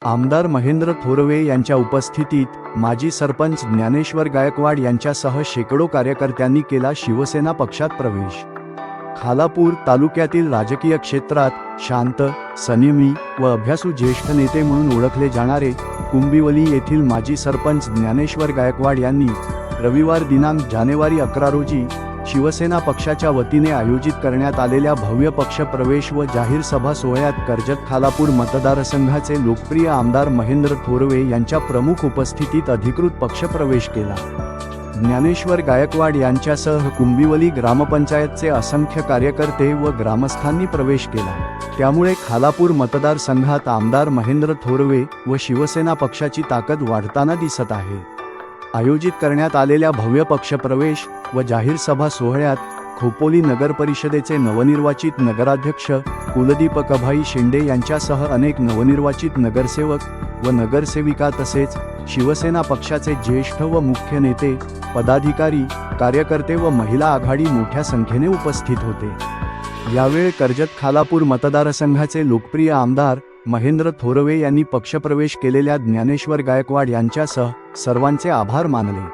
आमदार महेंद्र थोरवे यांच्या उपस्थितीत माजी सरपंच ज्ञानेश्वर गायकवाड यांच्यासह शेकडो कार्यकर्त्यांनी केला शिवसेना पक्षात प्रवेश। खालापूर तालुक्यातील राजकीय क्षेत्रात शांत, संयमी व अभ्यासू ज्येष्ठ नेते म्हणून ओळखले जाणारे कुंभिवली येथील माजी सरपंच ज्ञानेश्वर गायकवाड यांनी रविवार दिनांक जानेवारी 11 रोजी शिवसेना पक्षाच्या वतीने आयोजित करण्यात आलेल्या भव्य पक्ष प्रवेश व जाहीर सभा सोहळ्यात कर्जत खालापूर मतदारसंघाचे लोकप्रिय आमदार महेंद्र थोरवे यांच्या प्रमुख उपस्थितीत अधिकृत पक्षप्रवेश केला। ज्ञानेश्वर गायकवाड यांच्यासह कुंभिवली ग्रामपंचायतचे असंख्य कार्यकर्ते व ग्रामस्थांनी प्रवेश केला। त्यामुळे खालापूर मतदारसंघात आमदार महेंद्र थोरवे व शिवसेना पक्षाची ताकद वाढताना दिसत आहे। आयोजित करण्यात आलेल्या भव्य पक्षप्रवेश व जाहीर सभा सोहळ्यात खोपोली नगर परिषदेचे नवनिर्वाचित नगराध्यक्ष कुलदीप अभाई शिंदे यांच्यासह अनेक नवनिर्वाचित नगरसेवक व नगरसेविका तसेच शिवसेना पक्षाचे ज्येष्ठ व मुख्य नेते, पदाधिकारी, कार्यकर्ते व महिला आघाडी मोठ्या संख्येने उपस्थित होते। यावेळी कर्जत खालापूर मतदारसंघाचे लोकप्रिय आमदार महेंद्र थोरवे यांनी पक्षप्रवेश केलेल्या ज्ञानेश्वर गायकवाड यांच्यासह सर्वांचे आभार मानले।